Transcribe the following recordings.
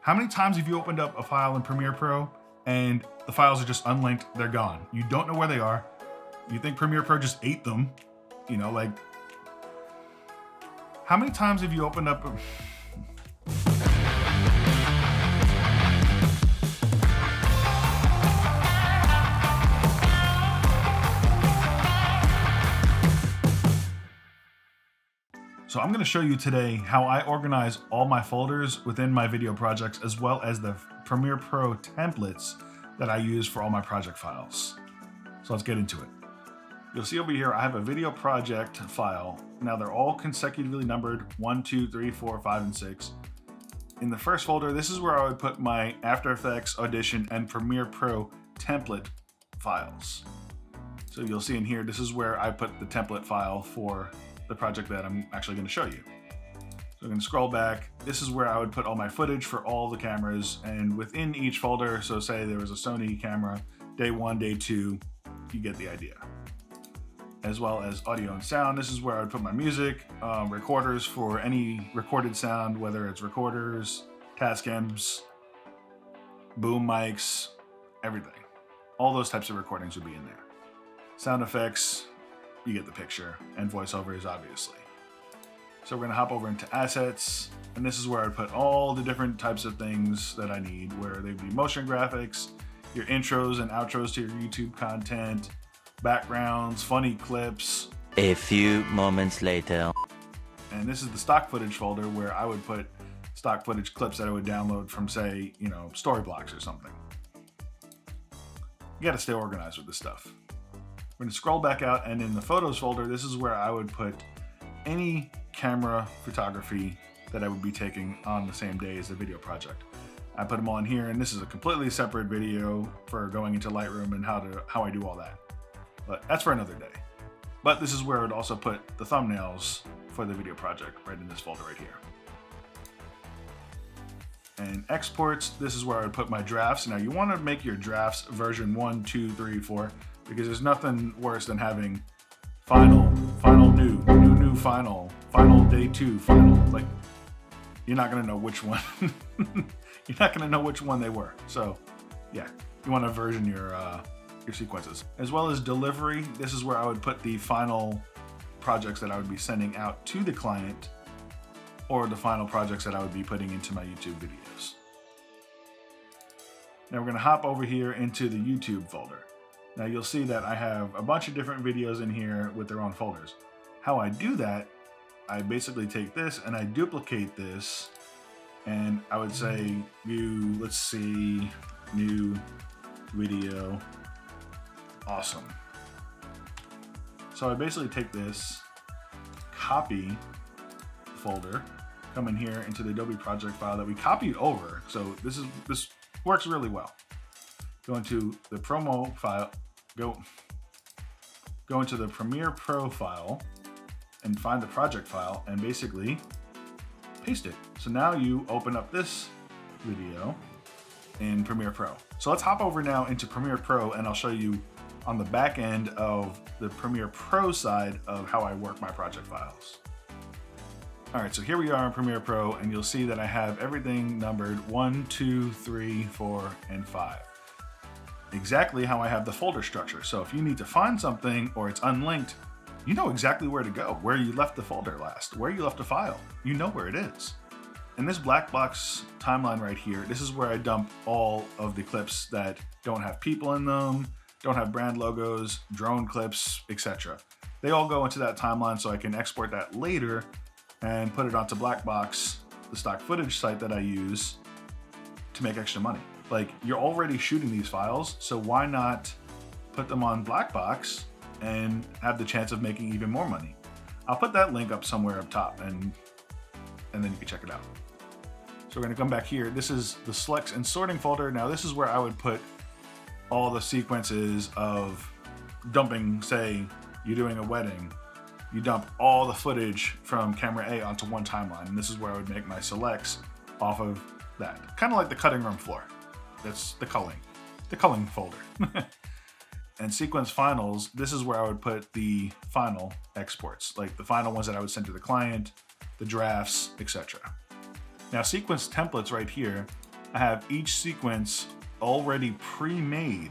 How many times have you opened up a file in Premiere Pro and the files are just unlinked, they're gone? You don't know where they are. You think Premiere Pro just ate them. You know, like, how many times have you opened up So I'm going to show you today how I organize all my folders within my video projects, as well as the Premiere Pro templates that I use for all my project files. So let's get into it. You'll see over here, I have a video project file. Now they're all consecutively numbered 1, 2, 3, 4, 5, and 6. In the first folder, this is where I would put my After Effects, Audition, and Premiere Pro template files. So you'll see in here, this is where I put the template file for the project that I'm actually going to show you. So I'm going to scroll back. This is where I would put all my footage for all the cameras, and within each folder, so say there was a Sony camera, day 1, day 2, you get the idea. As well as audio and sound, this is where I would put my music, recorders for any recorded sound, whether it's recorders, Tascams, boom mics, everything. All those types of recordings would be in there. Sound effects, you get the picture, and voiceovers, obviously. So we're gonna hop over into assets, and this is where I put all the different types of things that I need, where they'd be motion graphics, your intros and outros to your YouTube content, backgrounds, funny clips. A few moments later. And this is the stock footage folder where I would put stock footage clips that I would download from, say, Storyblocks or something. You gotta stay organized with this stuff. We're gonna scroll back out, and in the photos folder, this is where I would put any camera photography that I would be taking on the same day as the video project. I put them all in here, and this is a completely separate video for going into Lightroom and how I do all that. But that's for another day. But this is where I would also put the thumbnails for the video project, right in this folder right here. And exports, this is where I would put my drafts. Now you wanna make your drafts version 1, 2, 3, 4, because there's nothing worse than having final, new, final, day 2, final. Like, you're not gonna know which one. You're not gonna know which one they were. So yeah, you wanna version your sequences. As well as delivery, this is where I would put the final projects that I would be sending out to the client, or the final projects that I would be putting into my YouTube videos. Now we're gonna hop over here into the YouTube folder. Now you'll see that I have a bunch of different videos in here with their own folders. How I do that, I basically take this and I duplicate this, and I would say new video, awesome. So I basically take this, copy the folder, come in here into the Adobe project file that we copied over. So this works really well. Go into the promo file, go into the Premiere Pro file and find the project file and basically paste it. So now you open up this video in Premiere Pro. So let's hop over now into Premiere Pro, and I'll show you on the back end of the Premiere Pro side of how I work my project files. All right, so here we are in Premiere Pro, and you'll see that I have everything numbered 1, 2, 3, 4, and 5. Exactly how I have the folder structure. So if you need to find something or it's unlinked, you know exactly where to go, where you left the folder last, where you left a file. You know where it is. In this black box timeline right here, this is where I dump all of the clips that don't have people in them, don't have brand logos, drone clips, etc. They all go into that timeline so I can export that later and put it onto Blackbox, the stock footage site that I use to make extra money. Like, you're already shooting these files, so why not put them on Blackbox and have the chance of making even more money? I'll put that link up somewhere up top, and then you can check it out. So we're gonna come back here. This is the selects and sorting folder. Now this is where I would put all the sequences of dumping, say you're doing a wedding, you dump all the footage from camera A onto one timeline, and this is where I would make my selects off of that. Kind of like the cutting room floor. That's the culling folder. And sequence finals, this is where I would put the final exports, like the final ones that I would send to the client, the drafts, etc. Now sequence templates right here, I have each sequence already pre-made.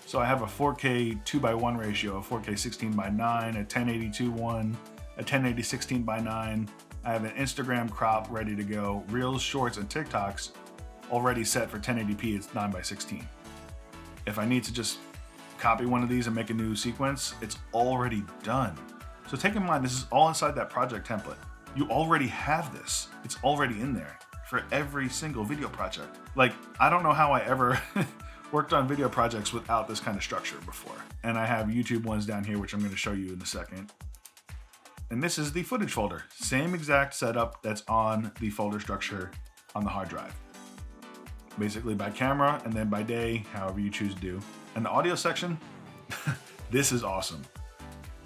So I have a 4K 2:1 ratio, a 4K 16:9, a 1080:1, a 1080 16:9. I have an Instagram crop ready to go. Reels, Shorts, and TikToks already set for 1080p. It's 9:16. If I need to just copy one of these and make a new sequence, it's already done. So take in mind, this is all inside that project template. You already have this. It's already in there for every single video project. Like, I don't know how I ever worked on video projects without this kind of structure before. And I have YouTube ones down here, which I'm going to show you in a second. And this is the footage folder. Same exact setup that's on the folder structure on the hard drive. Basically by camera and then by day, however you choose to do. And the audio section, this is awesome.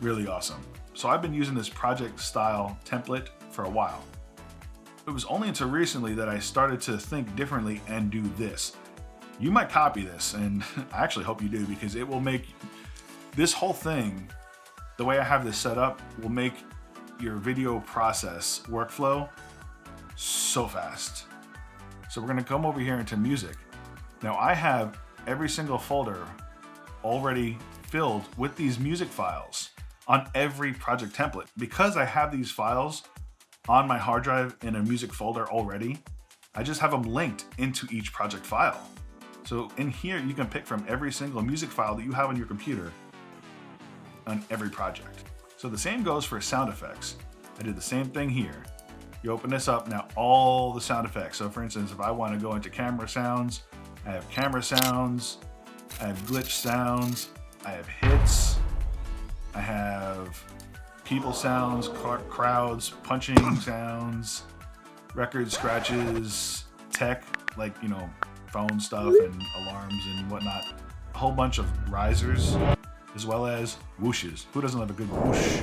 Really awesome. So I've been using this project style template for a while. It was only until recently that I started to think differently and do this. You might copy this, and I actually hope you do, because it will make this whole thing, the way I have this set up, will make your video process workflow so fast. So we're gonna come over here into music. Now I have every single folder already filled with these music files on every project template. Because I have these files on my hard drive in a music folder already, I just have them linked into each project file. So in here, you can pick from every single music file that you have on your computer on every project. So the same goes for sound effects. I did the same thing here. You open this up, now all the sound effects. So for instance, if I want to go into camera sounds, I have camera sounds, I have glitch sounds, I have hits, I have people sounds, crowds, punching sounds, record scratches, tech, like, you know, phone stuff and alarms and whatnot. A whole bunch of risers, as well as whooshes. Who doesn't love a good whoosh?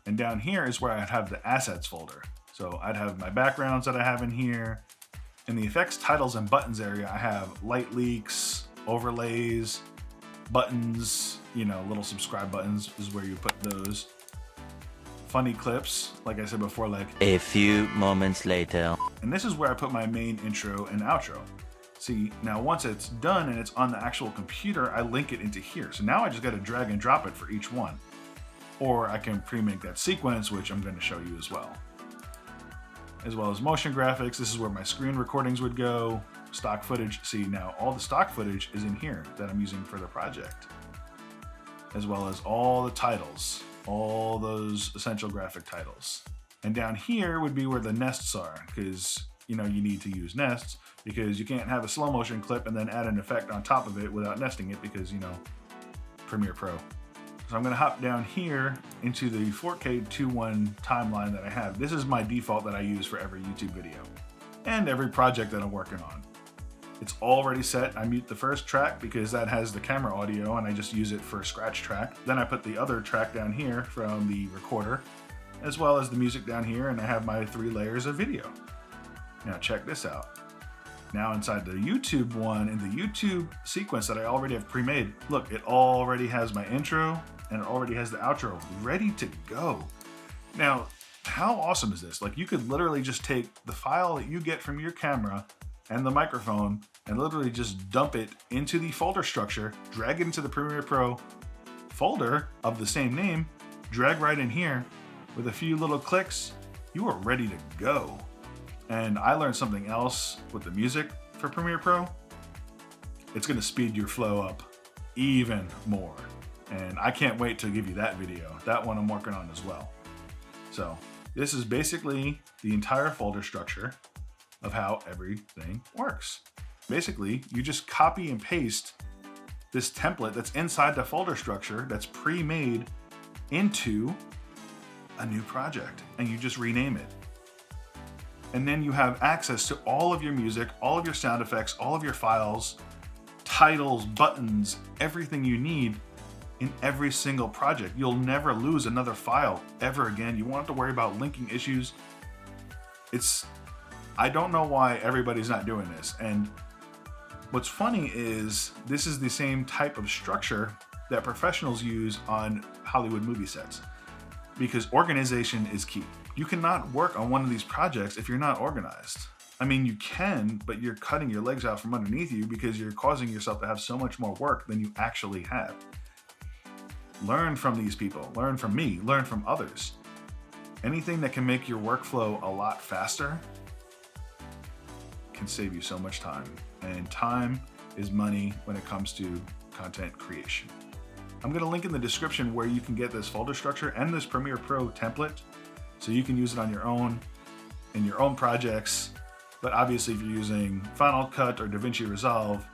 And down here is where I'd have the assets folder. So I'd have my backgrounds that I have in here. In the effects, titles, and buttons area, I have light leaks, overlays, buttons, you know, little subscribe buttons is where you put those. Funny clips, like I said before, like a few moments later. And this is where I put my main intro and outro. See, now once it's done and it's on the actual computer, I link it into here. So now I just got to drag and drop it for each one. Or I can pre-make that sequence, which I'm going to show you as well. As well as motion graphics, this is where my screen recordings would go. Stock footage, see now all the stock footage is in here that I'm using for the project. As well as all the titles, all those essential graphic titles. And down here would be where the nests are, because you know you need to use nests, because you can't have a slow motion clip and then add an effect on top of it without nesting it, because you know, Premiere Pro. So I'm gonna hop down here into the 4K 2:1 timeline that I have. This is my default that I use for every YouTube video and every project that I'm working on. It's already set. I mute the first track because that has the camera audio and I just use it for a scratch track. Then I put the other track down here from the recorder, as well as the music down here, and I have my 3 layers of video. Now check this out. Now inside the YouTube one, in the YouTube sequence that I already have pre-made, look, it already has my intro and it already has the outro ready to go. Now, how awesome is this? Like, you could literally just take the file that you get from your camera and the microphone and literally just dump it into the folder structure, drag it into the Premiere Pro folder of the same name, drag right in here. With a few little clicks, you are ready to go. And I learned something else with the music for Premiere Pro. It's gonna speed your flow up even more. And I can't wait to give you that video. That one I'm working on as well. So this is basically the entire folder structure of how everything works. Basically, you just copy and paste this template that's inside the folder structure that's pre-made into a new project, and you just rename it. And then you have access to all of your music, all of your sound effects, all of your files, titles, buttons, everything you need in every single project. You'll never lose another file ever again. You won't have to worry about linking issues. I don't know why everybody's not doing this. And what's funny is this is the same type of structure that professionals use on Hollywood movie sets, because organization is key. You cannot work on one of these projects if you're not organized. I mean, you can, but you're cutting your legs out from underneath you because you're causing yourself to have so much more work than you actually have. Learn from these people, learn from me, learn from others. Anything that can make your workflow a lot faster can save you so much time. And time is money when it comes to content creation. I'm gonna link in the description where you can get this folder structure and this Premiere Pro template so you can use it on your own, in your own projects. But obviously if you're using Final Cut or DaVinci Resolve,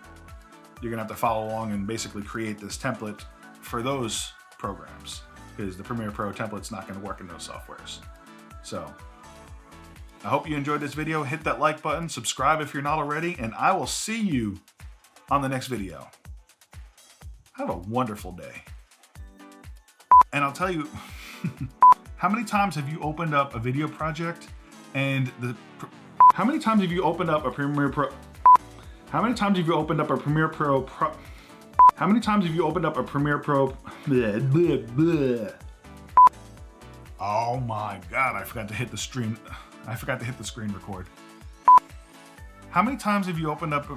you're gonna have to follow along and basically create this template for those programs because the Premiere Pro template's not gonna work in those softwares. So I hope you enjoyed this video. Hit that like button, subscribe if you're not already, and I will see you on the next video. Have a wonderful day. And I'll tell you, how many times have you opened up a video project and how many times have you opened up a Premiere Pro? How many times have you opened up a Premiere Pro? How many times have you opened up a Premiere Pro? Bleh, bleh, bleh. Oh my God, I forgot to hit the screen. I forgot to hit the screen record. How many times have you opened up